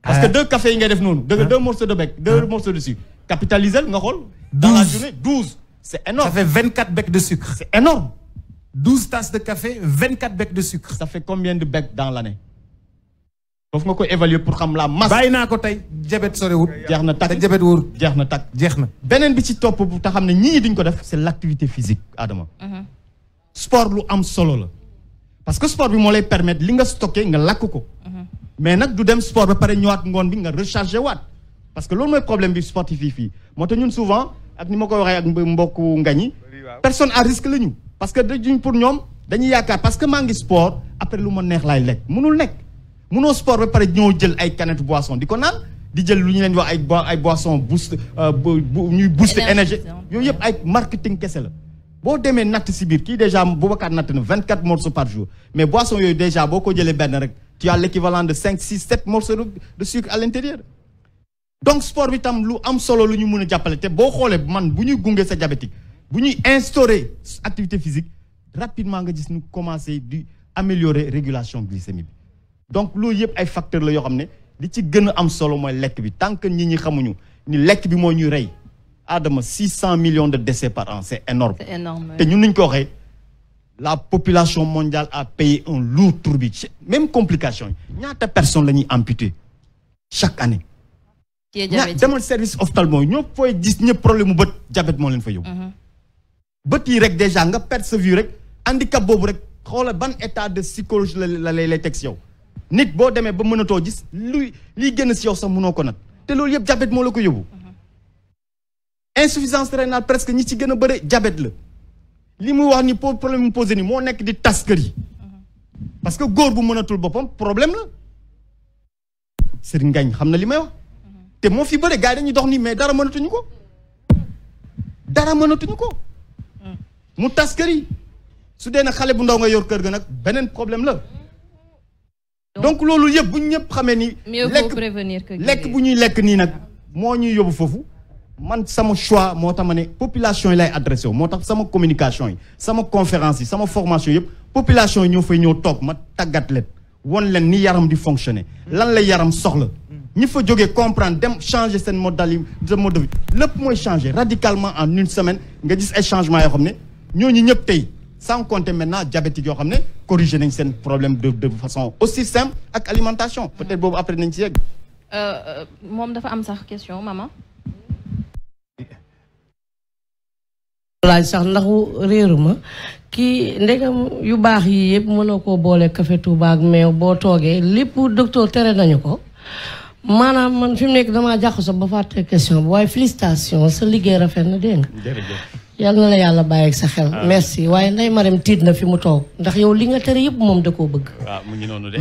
parce que 2 cafés yi ngay def noonu 2 morceaux de bec 2 morceaux de sucre capitaliser nga xool dans la journée 12 c'est énorme. Ça fait 24 becs de sucre. C'est énorme. 12 tasses de café, 24 becs de sucre. Ça fait combien de becs dans l'année? Faut nga ko évaluer pour xam la masse. bàyyi naa ko tey diabète sorewut. jeex na takk te diabète wóor. jeex na takk jeex na. beneen bi ci topp bu ta xam ne ñii duñ ko def c'est l'activité physique Adama. sport lu am solo la. parce que sport bi moo lay permettre li nga stocké nga lakk ko. mais nag du dem sport ba pare ñëwaat ngoon bi nga recharger waat. parce que loolu mooy problème bi sportif yi fii moo tax ñun souvent. ak ni ma koy waxee ak mbokku ngañi personne à risque la ñu parce que dañu pour ñoom dañuy yaakaar parce que maa ngi sport après lu ma neex laay lekk mënul nekk mënoo sport ba pare ñoo jël ay canette boisson di ko naan di jël lu ñu leen wax ay boisson boost ñuy booster énergie yooyu yëpp ay marketing kese la boo demee natt si biir kii déjà Boubacar natt na 24 morceaux par jour mais boisson yooyu déjà boo ko jëlee benn rek tu as l'équivalent de 5 6 7 morceaux de sucre à l'intérieur donc sport bi tam lu am solo lu ñu mën a jàppale te boo xoolee man bu ñuy gunge sa diabétique bu ñuy instaurer activité physique rapidement nga gis ñu commencer di améliorer régulation glycémie bi donc loolu yëpp ay facteurs la yoo xam ne li ci gën a am solo mooy lekk bi tant que nit ñi xamuñu ni lekk bi moo ñuy rey Adama 600 millions de décès par an c'est énorme. C'est énorme. te ñun ñu ko waxee la population mondiale a payé un lourd tribut même complication yi ñaata personnes la ñuy amputer chaque année. demal service ophtalmo ñoo fooy gis ñëpp problème mu bët diabète moo leen fa yóbbu. bët yi rek déjà nga perdre sa vue rek handicap boobu rek xoolal ban état de psychologie la lay teg si yow. nit boo demee ba mënatoo gis liy génn si yow sax mënoo ko nag te loolu yëpp diabète moo la ko yóbbu. insuffisance rénale presque ñi ci gën a bëre diabète la li muy wax ni problème mu posé ni moo nekk di tas kër yi. parce que góor bu mënatul boppam problème la. Serigne Ngagne xam na li may wax. te moo fi bëre gars yi dañuy dox nii mais dara mënatuñu ko mu tas kër yi su dee nag xale bu ndaw nga yor kër ga nag beneen problème la donc loolu yëpp bu ñu ñëpp xamee ni mieux vaut prévenir que lekk bu ñuy lekk nii nag moo ñuy yóbbu foofu man sama choix moo tax ma ne population yi lay adressé wu moo tax sama communication yi sama conférence yi sama formation yëpp population yi ñoo fay ñëw toog ma tàggat leen won leen ni yaram di fonctionner lan la yaram soxla ñi fa jógee comprendre dem changer seen mode de vie lépp mooy changer radicalement en une semaine nga gis ay changements yoo xam ne ñooñu ñëpp tey sans compter maintenant diabétique yoo xam ne corriger nañ seen problème de façon aussi simple ak alimentation peut-être boobu après nañ ci yegg. moom dafa am sax question maman. laaj sax ndaxu réeruma kii ndegam yu baax yi yëpp mënoo koo boole café Touba ak meew boo toogee lépp docteur tere nañu ko maanaam man fi mu nekk damaa jàq sa ba fàtte question bi waaye félicitation sa liggéey rafet na dégg nga. jërëjëf. yàlla na la yàlla bàyyi ak sa xel. merci waaye Ndeye Marème tiit na fi mu toog ndax yow li nga tere yëpp moom da koo bëgg. waaw mu ngi noonu de.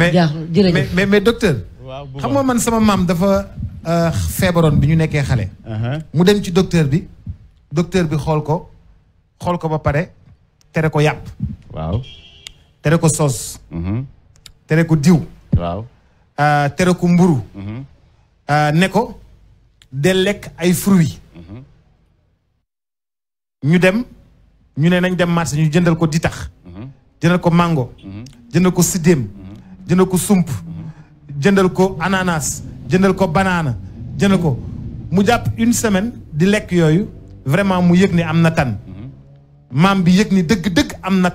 jërëjëf mais docteur. xam nga man sama maam dafa feebaroon bi ñu nekkee xale. mu dem ci docteur bi xool ko ba pare tere ko yàpp. waaw. tere ko sos. tere ko diw. waaw. tere ko mburu. ne ko de lekk ay fruits. ñu ne nañ dem marché ñu jëndal ko ditax. jëndal ko mango. jëndal ko sidéem. jëndal ko sump. jëndal ko ananas. jëndal ko banaana. jëndal ko mu jàpp une semaine di lekk yooyu vraiment mu yëg ni am na tan. maam bi yëg ni dëgg-dëgg am na.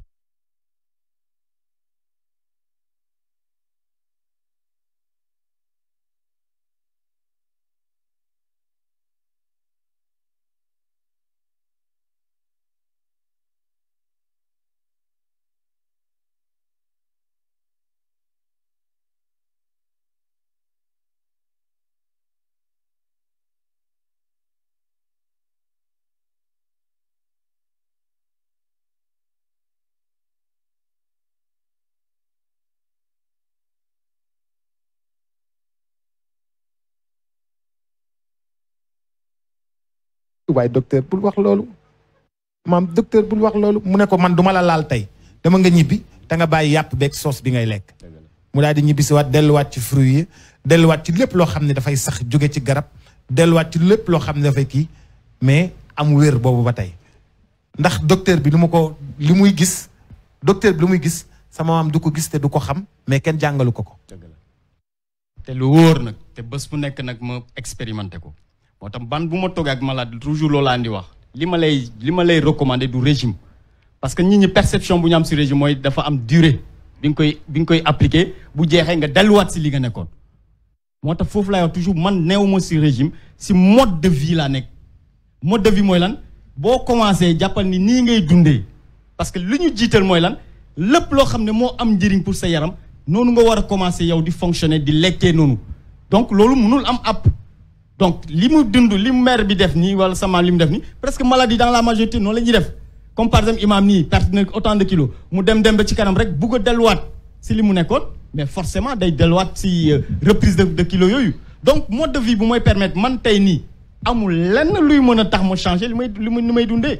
waaye docteur bul wax loolu maam docteur bul wax loolu mu ne ko man duma la laal tey dama nga ñibbi te nga bàyyi yàpp beeg soos bi ngay lekk mu daal di ñibbi si waat delluwaat ci fruits yi delluwaat ci lépp loo xam ne dafay sax jóge ci garab delluwaat ci lépp loo xam ne dafay kii mais am wér boobu ba tey ndax docteur bi li muy gis docteur bi lu muy gis sama maam du ko gis te du ko xam mais kenn jàngalu ko ko te lu wóor nag te bés bu nekk nag ma expérimenté ko moo tax ban bu ma toogee ak malade toujours loolu laa di wax li ma lay recommander du régime parce que nit ñi perception bu ñu am si régime mooy dafa am durée bi nga koy appliquer bu jeexee nga delluwaat si li nga nekkoon moo tax foofu laay wax toujours man neewuma si régime si mode de vie laa nekk mode de vie mooy lan boo commencé jàppal ni nii ngay dundee parce que li ñu jiital mooy lan lépp loo xam ne moo am njëriñ pour sa yaram noonu nga war a commencé yow di fonctionner di lekkee noonu donc loolu mënul am app donc li mu dund li mu mère bi def nii wala sama li mu def nii presque maladie dans la majorité noonu la ñuy def comme par exemple imam nii perte na autant de kilos mu dem ba ci kanam rek bugg a delluwaat si li mu nekkoon mais forcément day delluwaat si reprise de kilos yooyu donc mode de vie bu mooy permettre man tey nii amul lenn luy mën a tax ma changer li may dundee.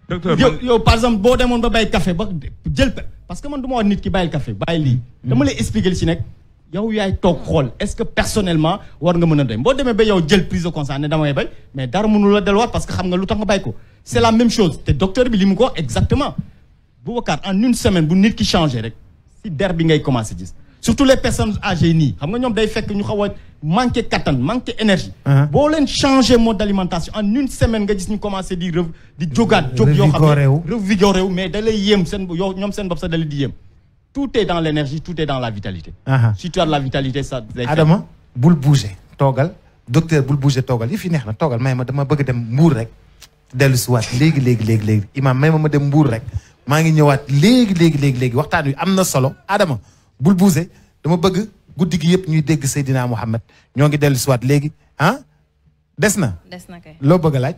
docteur yow par exemple boo demoon ba bàyyi café ba jël parce que man du ma wax nit ki bàyyil café bàyyi lii. dama lay expliquer li ci nekk. yow yaay toog xool est-ce que personnellement war nga mën a dem boo demee ba yow jël prise de conscience ne damay bay mais dara mënu la delluwaat parce que xam nga lu tax nga bàyyi ko c'est la même chose te docteur bi li mu ko wax exactement Boubacar en une semaine bu nit ki changé rek si der bi ngay commencé gis surtout les personnes âgées nii xam nga ñoom day fekk ñu xaw a manqué kattan manqué énergie boo leen changé mode d'alimentation en une semaine nga gis ñu commencé di jógaat jóg yoo xam ne revigoré wu mais da lay yéem seen yow ñoom seen bopp sax da lay di yéem tout est dans l'énergie tout est dans la vitalité. Si tu as de la vitalité ça. Adama bul bouger toogal docteur bul bouger toogal yi fi neex na toogal may ma dama bëgg dem Mbuur rek dellu si waat léegi imam may ma dem Mbuur rek maa ngi ñëwaat léegi waxtaan wi am na solo Adama bul bouger dama bëgg guddi gi yëpp ñuy dégg Seydina Mohamed ñoo ngi dellu si waat léegi des na kay loo bëgg a laaj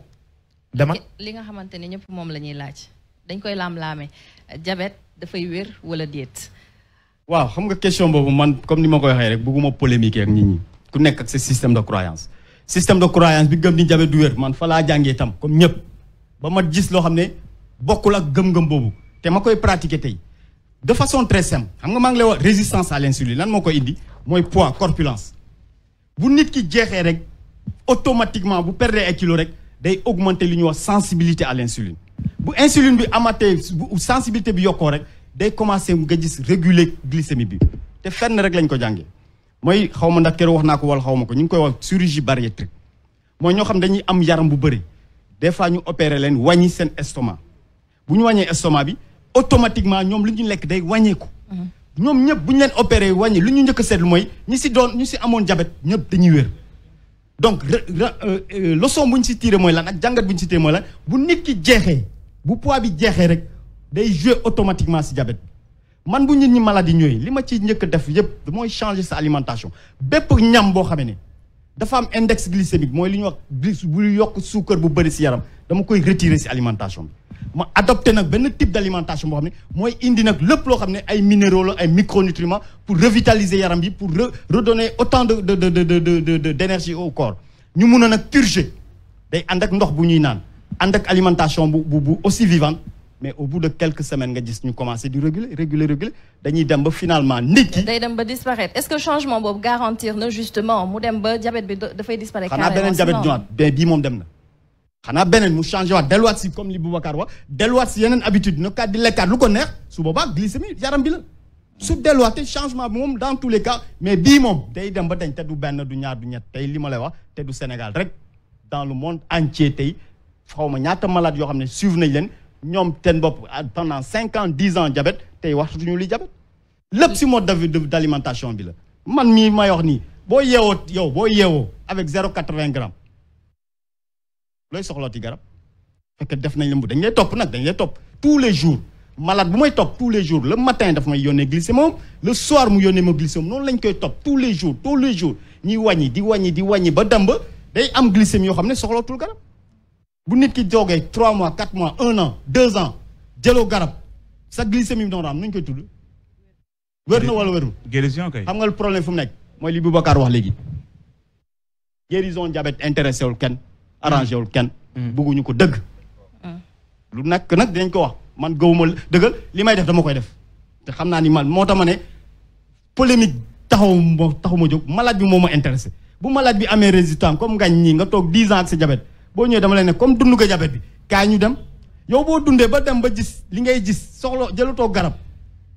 dama li nga xamante ne ñëpp moom la ñuy laaj dañ koy laam-laame diabète dafay wér wala déet. waaw xam nga question boobu man comme ni ma koy waxee rek bëgguma polémique ak nit ñi ku nekk ak sa système de croyance bi gëm ni diabète du wér man fa laa jàngee tam comme ñëpp ba ma gis loo xam ne bokkul ak gëm-gëm boobu te ma koy pratiquer tey de façon très simple xam nga maa ngi lay wax résistance à l'insuline lan moo koy indi mooy poids corpulence bu nit ki jeexee rek automatiquement bu perdre ay kilos rek day augmenter li ñuy wax sensibilité à l'insuline bu insuline bi amatee bu sensibilité bi yokkoo rek day commencer nga gis réguler glycémie bi te fenn rek lañ ko jàngee mooy xaw ma ndax keroog wax naa ko wala xaw ma ko ñu ngi koy wax chirurgie bariatrique mooy ñoo xam dañuy am yaram bu bëri des fois ñu opérer leen wàññi seen estomac bu ñu wàññee estomac bi automatiquement ñoom lu ñu lekk day wàññeeku. ñoom ñëpp bu ñu leen opéré wàññi lu ñu njëkk a seetlu mooy ñi si amoon diabète ñëpp dañuy wér. donc leçon bu ñu si tiré mooy lan ak jàngat bu ñu si tiré mooy lan bu nit ki jeexee bu poids bi jeexee rek day jouer automatiquement si diabète man bu nit ñi maladie ñëwee li ma ci njëkk a def yëpp mooy changer sa alimentation bépp ñam boo xamee ne dafa am index glycémique mooy li ñuy wax bu yokk suukar bu bëri si yaram dama koy retirer si alimentation bi. ma adopté nag benn type d'alimentation boo xam ne mooy indi nag lépp loo xam ne ay minéraux la ay micronutriments pour revitaliser yaram bi pour redonner autant d'énergie au corps ñu mun a nag purger day ànd ak ndox bu ñuy naan ànd ak alimentation bu aussi vivante mais au bout de quelques semaines nga gis ñu commencé di réguler dañuy dem ba finalement nit ki day dem ba disparaître est-ce que changement boobu garantir na justement mu dem ba diabète bi dafay disparaître xanaa beneen diabète ñëwaat mais bii moom dem na xanaa beneen mu changé waat delluwaat si comme li Boubacar wax delluwaat si yeneen habitude na kat di lekkaat lu ko neex su boobaa glycémie yaram bi la su delluwaatee changement bi moom dans tous les cas mais bii moom day dem ba dañ te du benn du ñaar du ñett tey li ma lay wax te du Sénégal rek dans le monde entier tey xaw ma ñaata malade yoo xam ne suivre nañ leen ñoom ten bopp pendant 5 ans 10 ans diabète tey waxtuñu li diabète lépp si mode d'alimentation bi la man mii may wax nii boo yeewoo avec 0,80 grammes looy soxlaati garab fekk def nañ la dañ lay topp nag dañ lay topp tous les jours malade bu may topp tous les jours le matin daf may yónnee glycémie le soir mu yónnee ma glycémie noonu lañ koy topp tous les jours ñuy wàññi di wàññi ba dem ba day am glycémie yoo xam ne soxlaatul garab bu nit ki jógee 3 mois 4 mois 1 an 2 ans jëloo garab sa glycémie bi noonu am nu ñu koy tudd wér na wala wérul guérison kay xam nga le problème fu mu nekk mooy li Boubacar wax léegi guérison diabète intéressé wul kenn arrangé wul kenn bëgguñu ko dëgg lu nekk nag dinañ ko wax man gëwuma dëggal li may def dama koy def te xam naa ni man moo tax ma ne polémique taxaw ma jóg malade bi moo ma intéressé bu malade bi amee résultat comme ngañ ñii nga toog 10 ans ak sa diabète boo ñëwee dama leen ne comme dund nga diabète bi kaay ñu dem yow boo dundee ba dem ba gis li ngay gis soxla jëlatoo garab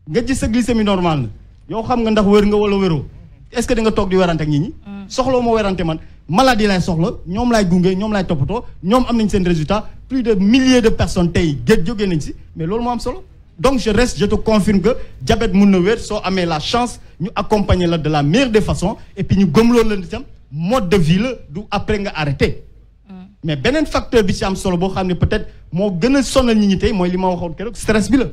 nga gis sa glycémie normale na yow xam nga ndax wér nga wala wéroo est-ce que di nga toog di werante ak nit ñi soxla moo werante man maladie lay soxla ñoom laay gunge ñoom laay toppatoo ñoom am nañ seen résultat plus de milliers de personnes tey jógee nañ si mais loolu moo am solo donc je te confirme que diabète mun na wér soo amee la chance ñu accompagner la de la meilleure des façons et puis ñu gëmloo la itam mode de vie la du après nga arrêté mais beneen facteur bi ci am solo boo xam ne peut-être moo gën a sonal nit ñi tey mooy li ma waxoon keroog stress bi la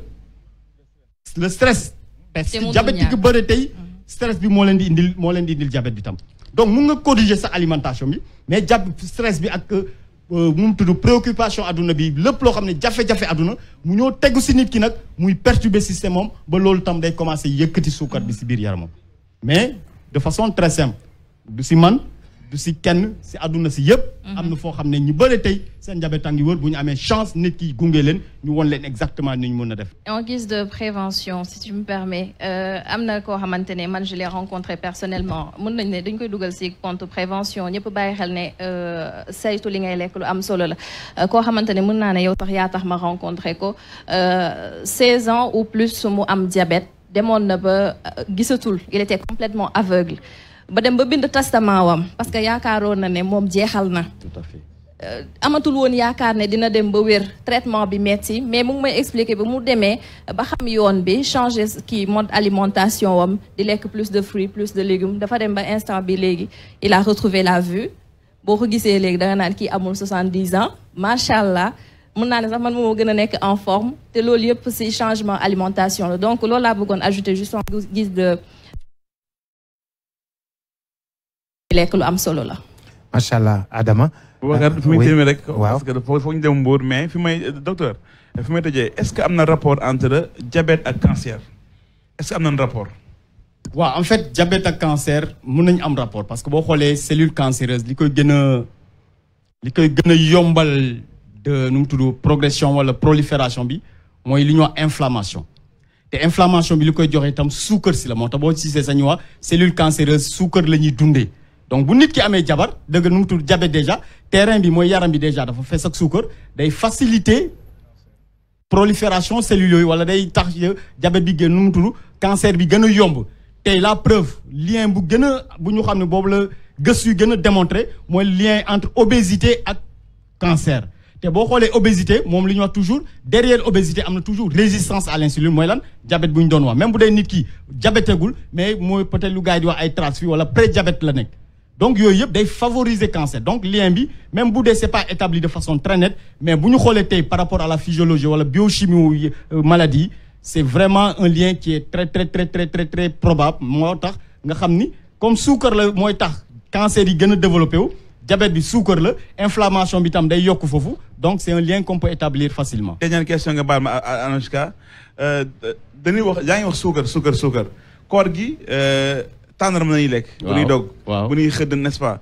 le stress parce que diabétique yu bëri tey stress bi moo leen di indil diabète bi tam donc mun nga corriger sa alimentation bi mais stress bi ak mu tudd préoccupation adduna bi lépp loo xam ne jafe-jafe adduna mu ñoo tegu si nit ki nag muy perturber système moom ba loolu tam day commencer yëkkati suukar bi si biir yaramam mais de façon très simple du si man du si kenn si adduna si yëpp am na foo xam ne ñu bëri tey seen diabète a ngi wër bu ñu amee chance nit ki gunge leen ñu won leen exactement ni ñu mën a def. En guise de prévention si tu me permets am na koo xamante ne man je l'ai rencontré personnellement mën nañ ne dañ koy dugal si compte prévention ñëpp bàyyi xel ne saytu li ngay lekk lu am solo la koo xamante ne mën naa ne yow tax yaa tax ma rencontré ko 16 ans ou plus mu am diabète demoon na ba gisatul il était complètement aveugle. ba dem ba bind testament wam parce que yaakaaroon na ne moom jeexal na. Tout à fait. amatul woon yaakaar ne dina dem ba wér traitement bi metti mais mu ngi may expliquer ba mu demee ba xam yoon bi changer kii mode alimentation wam di lekk plus de fruits plus de légumes dafa dem ba instant bi léegi il a retrouvé la vue boo ko gisee léegi danga naan kii amul 70 ans macha allah mun naa ne sax man moo gën a nekk en forme te loolu yëpp ci changement alimentation la donc loolu laa bëggoon ajouter juste en guise de lekk lu am solo la. macha allah Adama. Boubacar fi may téeméer rek. waaw parce que foog ñu dem Mbour mais fi may docteur fi may tëjee est-ce que am na rapport entre diabète ak cancer est-ce que am na rapport. waaw en fait diabète ak cancer mun nañu am rapport parce que boo xoolee cellule cancéreuse li koy gën a yombal de nu mu tudd progression wala prolifération bi mooy li ñuy wax inflammation te inflammation bi li koy joxe itam suukar si la moo tax boo gisee sañu wax cellule cancéreuse suukar la ñuy dundee donc bu nit ki amee jabar dëgg nu mu tudd diabète déjà terrain bi mooy yaram bi déjà dafa fees ak suukar day faciliter prolifération cellules yooyu wala day tax diabète bi gën nu mu tudd cancer bi gën a yomb tey la preuve lien bu gën a bu ñu xam ne boobu la gëstu yu gën a démontré mooy lien entre obésité ak cancer te boo xoolee obésité moom li ñu wax toujours derrière obésité am na toujours résistance à l'insuline mooy lan diabète bu ñu doon wax même bu dee nit ki diabètegul mais mooy peut-être lu gars yi di wax ay traces wala pré-diabète la nekk donc yooyu yëpp day favoriser cancer donc lien bi même bu dee c'est pas établi de façon très nette mais bu ñu xoolee tey par rapport à la physiologie wala biochimie maladie c'est vraiment un lien qui est très probable moo tax nga xam ni comme suukar la mooy tax cancer yi gën a développé wu diabète bi suukar la inflammation bi tam day yokk foofu donc c'est un lien qu'on peut établir facilement. dernière question nga baal ma Anoushka dañuy wax yaa ngi wax suukar koor gi tàndarma nañuy lekk. bu ñuy dog bu ñuy xëdd n'est-ce pas.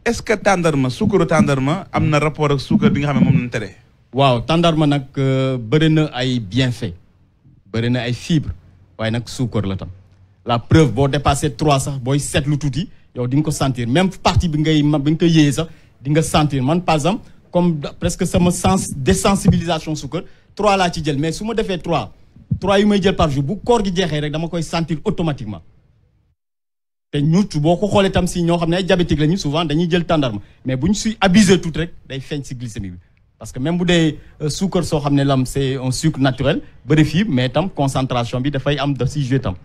est-ce que tàndarma suukaru tàndarma am na rapport ak suukar bi nga xam ne moom lañ tere. waaw tàndarma nag bëri na ay bienfaits bëri na ay fibres waaye nag suukar la tam la preuve boo dépassé 3 sax booy seetlu tuuti yow di nga ko sentir même partie bi nga koy yéeyee sax di nga sentir man par exemple comme presque sama désensibilisation suukar 3 laa ci jël mais su ma defee 3 yu may jël par jour bu koor gi jeexee rek dama koy sentir automatiquement te ñut boo ko xoolee tam si ñoo xam ne ay diabétique lañu souvent dañuy jël tàndarma mais bu ñu si abusé tout rek day feeñ si glycémie bi parce que même bu dee suukar soo xam ne lam c'est un sucre naturel bëri fibre mais tam concentration bi dafay am daf si joué tam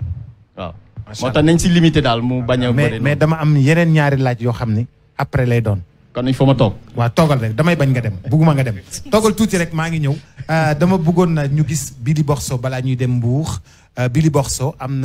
waaw. moo tax nañ si limité daal mu bañ a. mais dama am yeneen ñaari laaj yoo xam ni après lay doon. kon il faut ma toog. waaw toogal rek damay bañ nga dem bugguma nga dem toogal tuuti rek maa ngi ñëw dama bëggoon na ñu gis Billy Borso balaa ñuy dem Mbour Billy Borso am na